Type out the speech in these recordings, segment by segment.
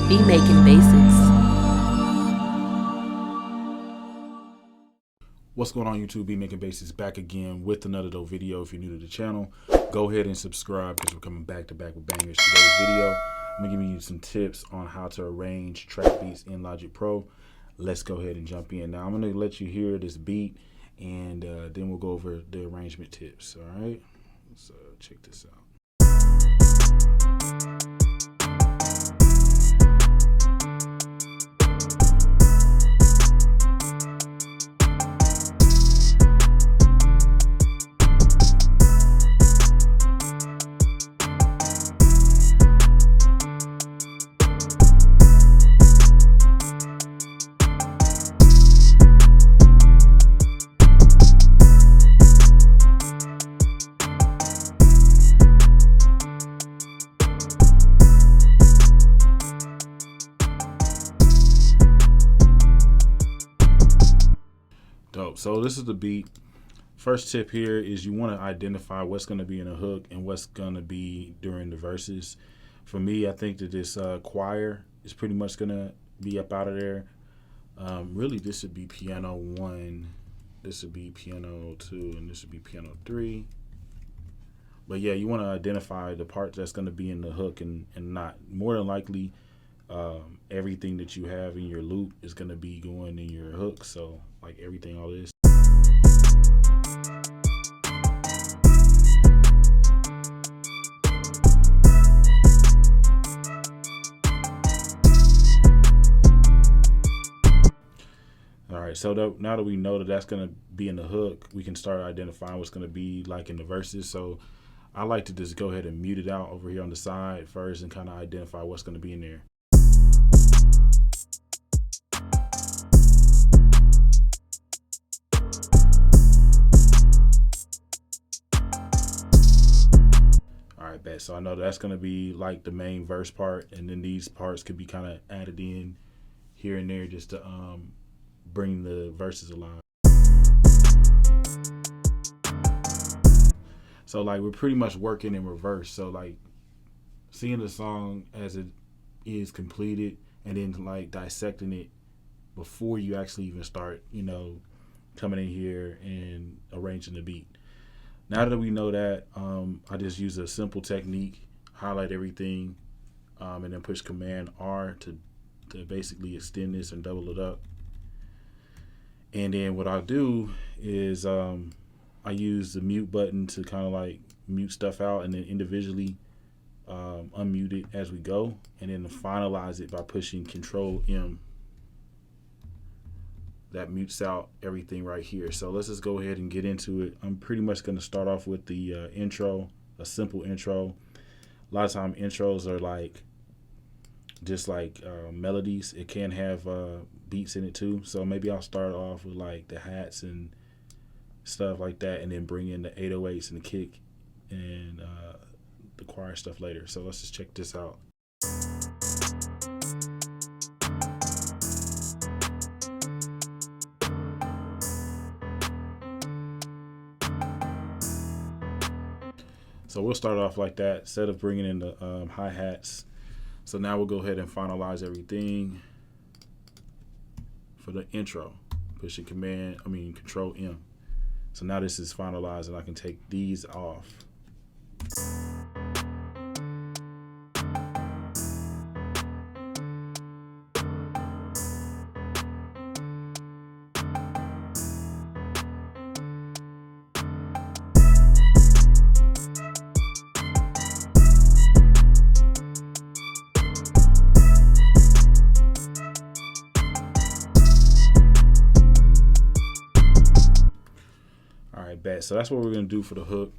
Be making bases. What's going on, YouTube? Be Making Bases back again with another dope video. If you're new to the channel, go ahead and subscribe because we're coming back to back with bangers. Today's video, I'm gonna give you some tips on how to arrange track beats in Logic Pro. Let's go ahead and jump in. Now I'm gonna let you hear this beat, and then we'll go over the arrangement tips. All right, so check this out. Dope. So this is the beat. First tip here is you want to identify what's going to be in a hook and what's going to be during the verses. For me, I think that this choir is pretty much going to be up out of there. Really, this would be piano 1, this would be piano 2, and this would be piano 3. But yeah, you want to identify the part that's going to be in the hook and not. More than likely, everything that you have in your loop is going to be going in your hook. So like everything, all this. All right, so now that we know that that's going to be in the hook, we can start identifying what's going to be like in the verses. So I like to just go ahead and mute it out over here on the side first and kind of identify what's going to be in there. All right, bet. So I know that's going to be like the main verse part, and then these parts could be kind of added in here and there just to bring the verses alive. So like we're pretty much working in reverse. So like seeing the song as it is completed and then like dissecting it before you actually even start, you know, coming in here and arranging the beat. Now that we know that, I just use a simple technique, highlight everything, and then push Command R to basically extend this and double it up. And then what I'll do is I use the mute button to kind of like mute stuff out and then individually unmute it as we go, and then finalize it by pushing Control M. That mutes out everything right here. So let's just go ahead and get into it. I'm pretty much going to start off with the intro, a simple intro. A lot of time intros are like just like melodies. It can have beats in it too. So maybe I'll start off with like the hats and stuff like that, and then bring in the 808s and the kick and the choir stuff later. So let's just check this out. So we'll start off like that instead of bringing in the hi-hats. So now we'll go ahead and finalize everything for the intro. Pushing Control M. So now this is finalized and I can take these off. Bet. So that's what we're gonna do for the hook.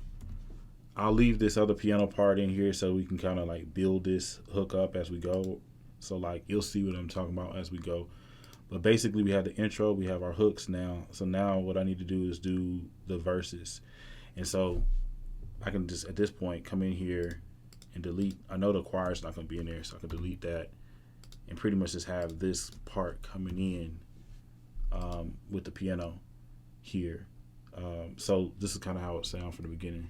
I'll leave this other piano part in here so we can kind of like build this hook up as we go. So like you'll see what I'm talking about as we go. But basically we have the intro, we have our hooks now. So now what I need to do is do the verses. And so I can just at this point come in here and delete. I know the choir's not gonna be in there, so I can delete that and pretty much just have this part coming in with the piano here. So this is kind of how it sounds from the beginning.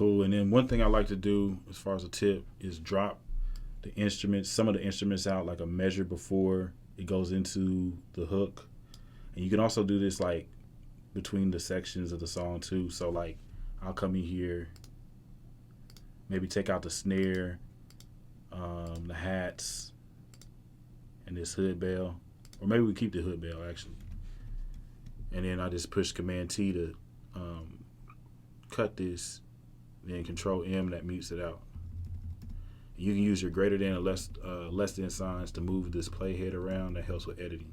cool. And then one thing I like to do as far as a tip is drop the instruments, some of the instruments out like a measure before it goes into the hook. And you can also do this like between the sections of the song too. So like I'll come in here, maybe take out the snare, the hats, and this hood bell. Or maybe we keep the hood bell actually. And then I just push Command T to cut this, then Control M, that mutes it out. You can use your greater than or less than signs to move this playhead around. That helps with editing.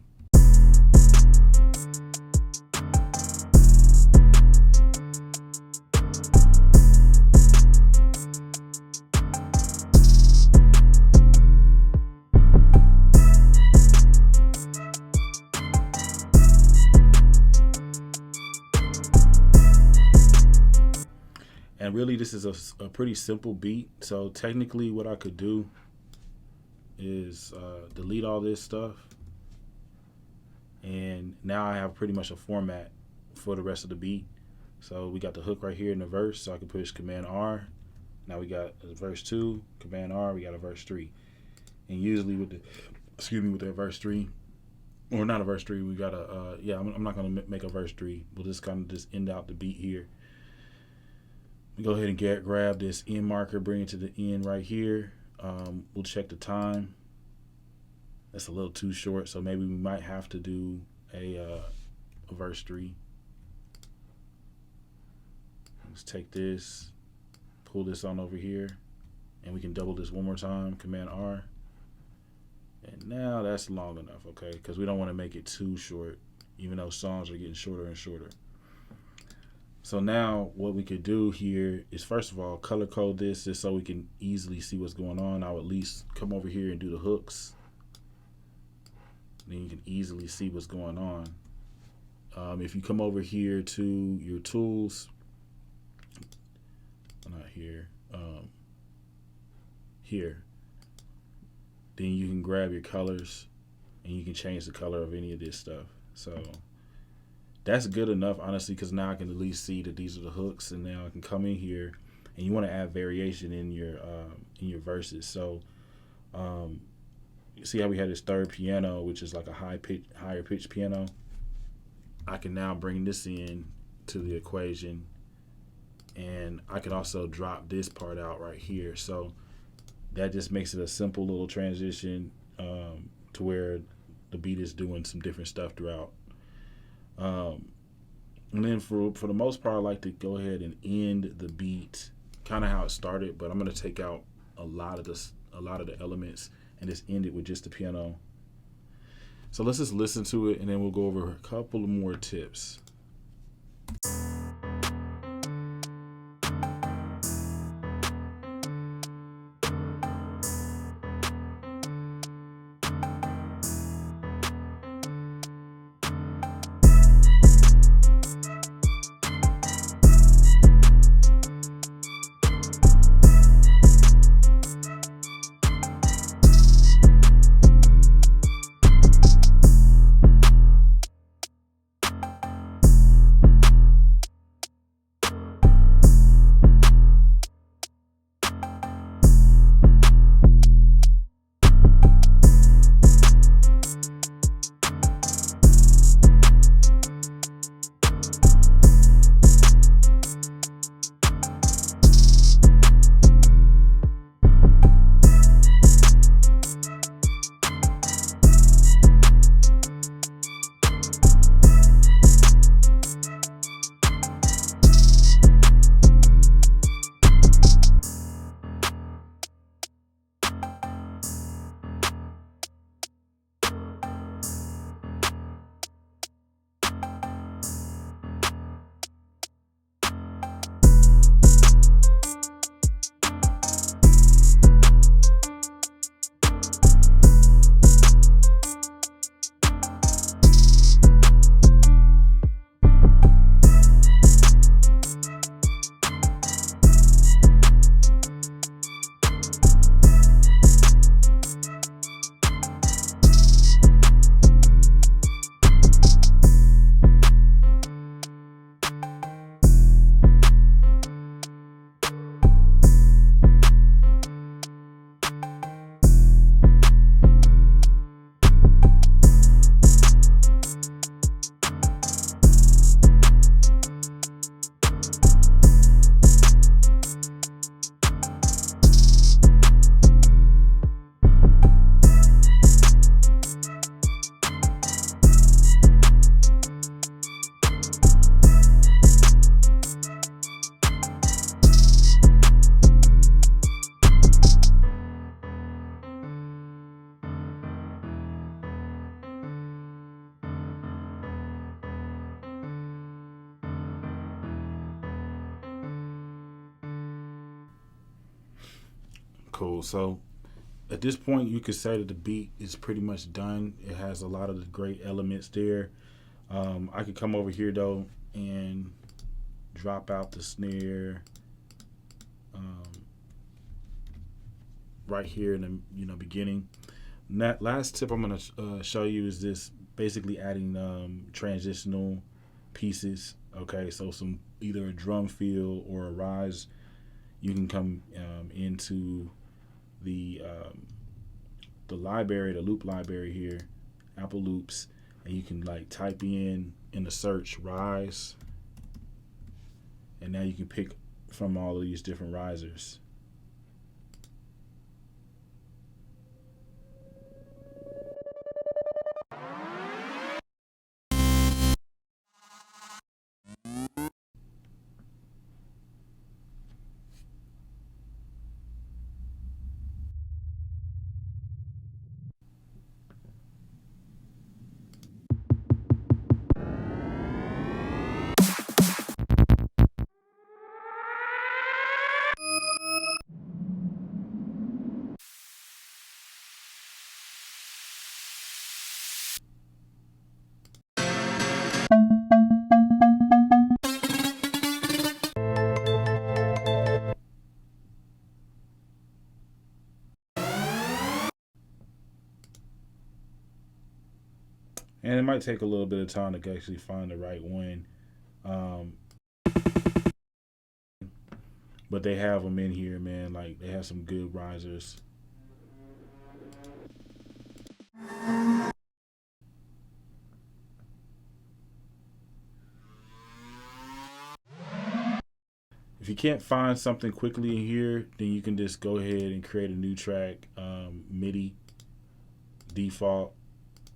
And really, this is a pretty simple beat. So technically what I could do is delete all this stuff. And now I have pretty much a format for the rest of the beat. So we got the hook right here in the verse. So I can push Command R. Now we got a verse 2, Command R, we got a verse 3. And usually with the verse 3, or not a verse 3, we got I'm not going to make a verse 3. We'll just kind of just end out the beat here. Go ahead and grab this end marker, bring it to the end right here. We'll check the time. That's a little too short, so maybe we might have to do a verse 3. Let's take this, pull this on over here, and we can double this one more time, Command R. And now that's long enough, okay? Because we don't want to make it too short, even though songs are getting shorter and shorter. So now what we could do here is, first of all, color code this just so we can easily see what's going on. I'll at least come over here and do the hooks. Then you can easily see what's going on. If you come over here to your tools, not here, here, then you can grab your colors and you can change the color of any of this stuff. So that's good enough, honestly, because now I can at least see that these are the hooks, and now I can come in here, and you want to add variation in your verses. So you see how we had this third piano, which is like a higher pitch piano. I can now bring this in to the equation, and I can also drop this part out right here. So that just makes it a simple little transition to where the beat is doing some different stuff throughout. And then for the most part, I like to go ahead and end the beat kind of how it started, but I'm going to take out a lot of the elements and just end it with just the piano. So let's just listen to it, and then we'll go over a couple of more tips. Cool. So at this point, you could say that the beat is pretty much done. It has a lot of the great elements there. I could come over here though and drop out the snare um, right here in the beginning. And that last tip I'm going to show you is this basically adding transitional pieces. Okay, so some either a drum fill or a rise. You can come into the library, the loop library here, Apple Loops, and you can like type in the search rise, and now you can pick from all of these different risers. And it might take a little bit of time to actually find the right one. Um, but they have them in here, man. Like, they have some good risers. If you can't find something quickly in here, then you can just go ahead and create a new track, MIDI default.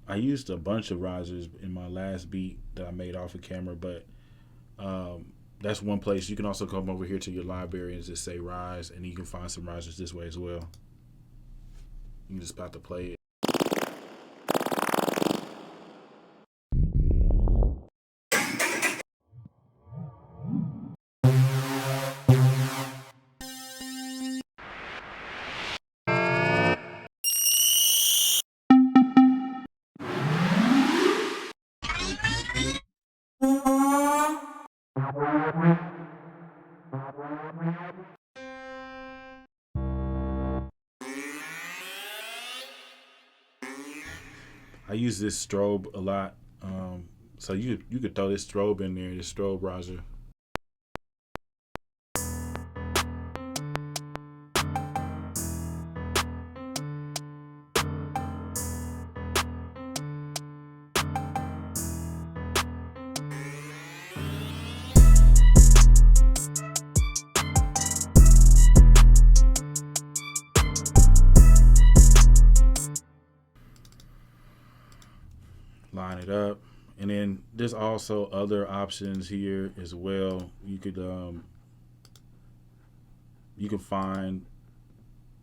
I used a bunch of risers in my last beat that I made off of camera, but that's one place. You can also come over here to your library and just say rise, and you can find some risers this way as well. You can just about to play it. I use this strobe a lot. So you could throw this strobe in there, this strobe riser. Line it up, and then there's also other options here as well. You can find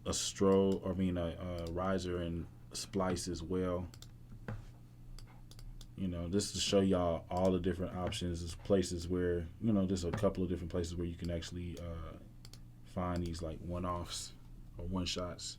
a strobe, I mean a riser and splice as well. This to show y'all all the different options. There's places where there's a couple of different places where you can actually find these like one-offs or one-shots.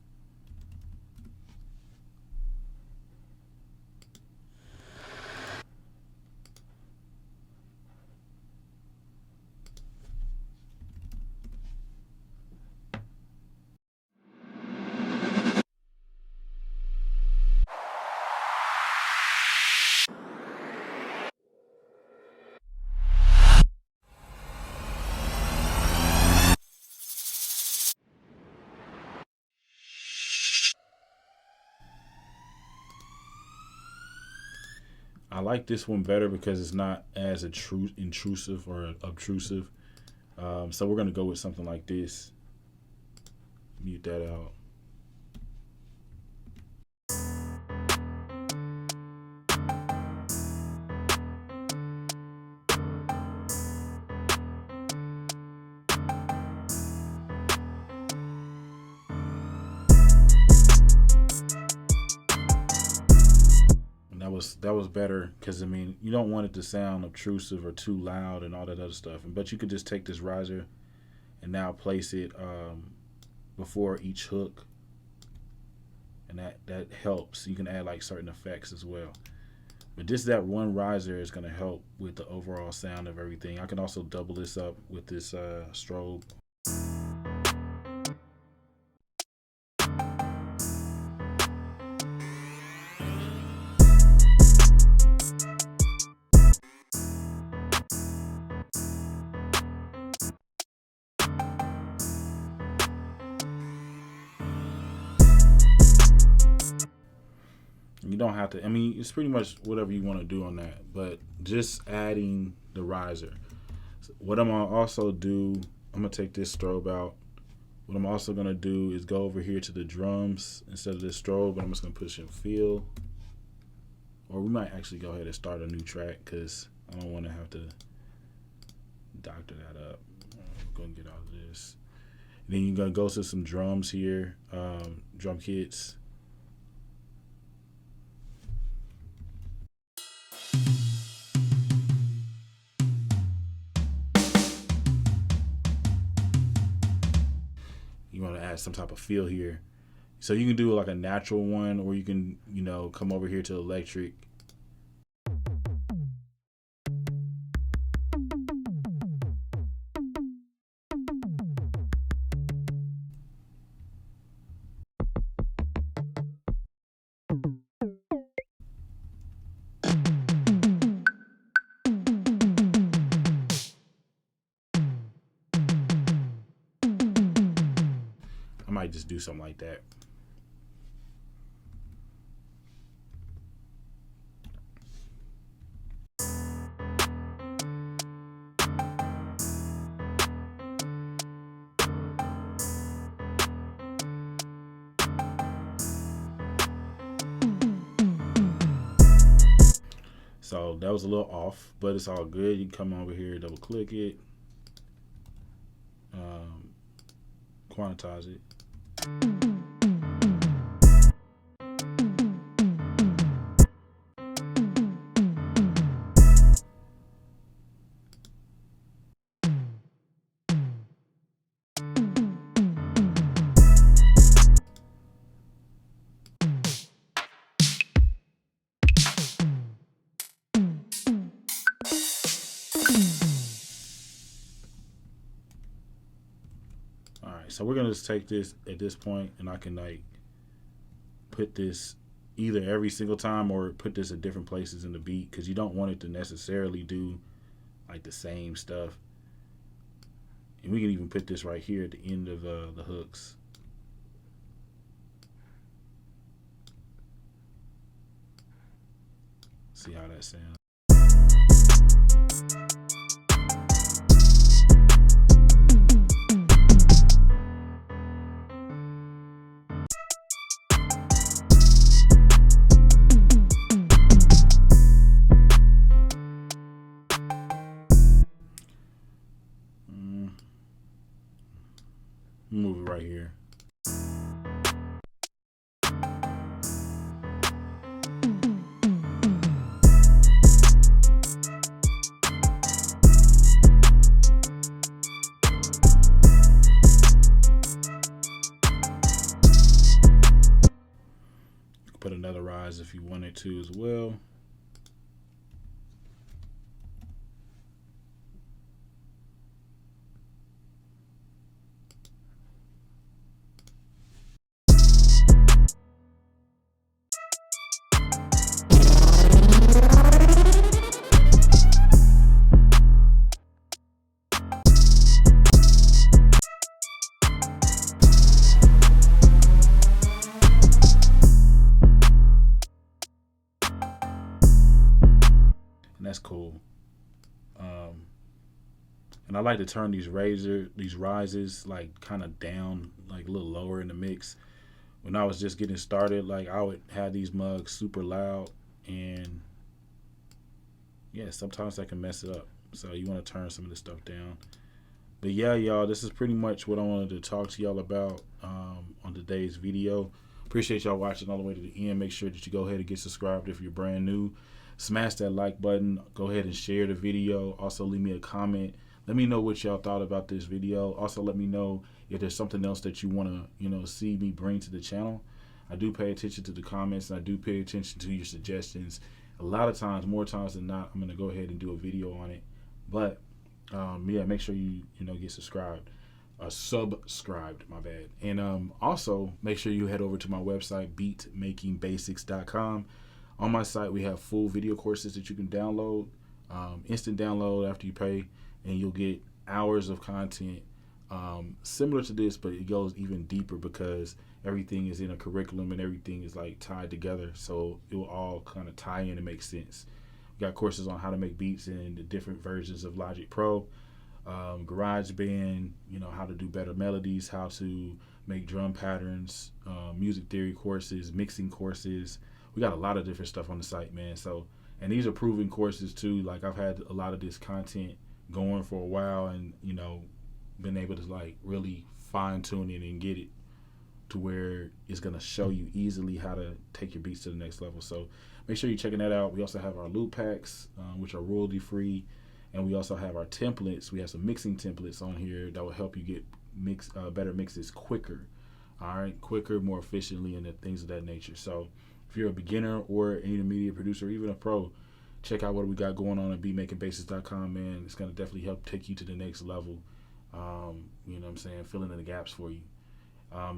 I like this one better because it's not as intrusive or obtrusive. So we're gonna go with something like this. Mute that out. That was better because I mean you don't want it to sound obtrusive or too loud and all that other stuff. But you could just take this riser and now place it before each hook, and that helps. You can add like certain effects as well. But just that one riser is going to help with the overall sound of everything. I can also double this up with this strobe. You don't have to, I mean, it's pretty much whatever you want to do on that, but just adding the riser. What I'm going to also do, I'm going to take this strobe out. What I'm also going to do is go over here to the drums instead of this strobe, and I'm just going to push in fill. Or we might actually go ahead and start a new track because I don't want to have to doctor that up. I'm going to get out of this. And then you're going to go to some drums here, drum kits. You want to add some type of feel here. So you can do like a natural one, or you can, you know, come over here to electric. I might just do something like that. So that was a little off, but it's all good. You can come over here, double click it, quantize it. Alright, so we're gonna just take this at this point, and I can like put this either every single time or put this at different places in the beat, because you don't want it to necessarily do like the same stuff. And we can even put this right here at the end of the hooks. See how that sounds. Move it right here. Put another rise if you wanted to as well. And that's cool. And I like to turn these rises like kind of down, like a little lower in the mix. When I was just getting started, like I would have these mugs super loud, and yeah, sometimes that can mess it up. So you want to turn some of this stuff down. But yeah, y'all, this is pretty much what I wanted to talk to y'all about on today's video. Appreciate y'all watching all the way to the end. Make sure that you go ahead and get subscribed if you're brand new. Smash that like button. Go ahead and share the video. Also, leave me a comment. Let me know what y'all thought about this video. Also, let me know if there's something else that you want to, see me bring to the channel. I do pay attention to the comments, and I do pay attention to your suggestions. A lot of times, more times than not, I'm going to go ahead and do a video on it. But, yeah, make sure you get subscribed. Subscribed, my bad. And also, make sure you head over to my website, beatmakingbasics.com. On my site, we have full video courses that you can download, instant download after you pay, and you'll get hours of content similar to this, but it goes even deeper because everything is in a curriculum and everything is like tied together, so it will all kind of tie in and make sense. We got courses on how to make beats in the different versions of Logic Pro, GarageBand, how to do better melodies, how to make drum patterns, music theory courses, mixing courses. We got a lot of different stuff on the site, man. So, and these are proven courses too. Like, I've had a lot of this content going for a while, and been able to like really fine tune it and get it to where it's gonna show you easily how to take your beats to the next level. So make sure you're checking that out. We also have our loop packs, which are royalty free, and we also have our templates. We have some mixing templates on here that will help you get better mixes quicker. All right, quicker, more efficiently, and things of that nature. So if you're a beginner or an intermediate producer, or even a pro, check out what we got going on at beatmakingbasics.com, man. It's gonna definitely help take you to the next level. You know what I'm saying? Filling in the gaps for you.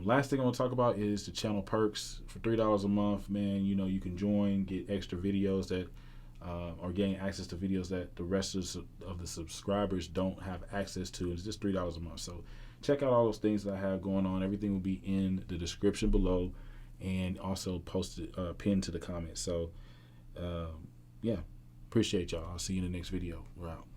Last thing I want to talk about is the channel perks. For $3 a month, man, you can join, get extra videos that, or gain access to videos that the rest of the subscribers don't have access to. It's just $3 a month. So check out all those things that I have going on. Everything will be in the description below, and also posted, pinned to the comments. So, yeah, appreciate y'all. I'll see you in the next video. We're out.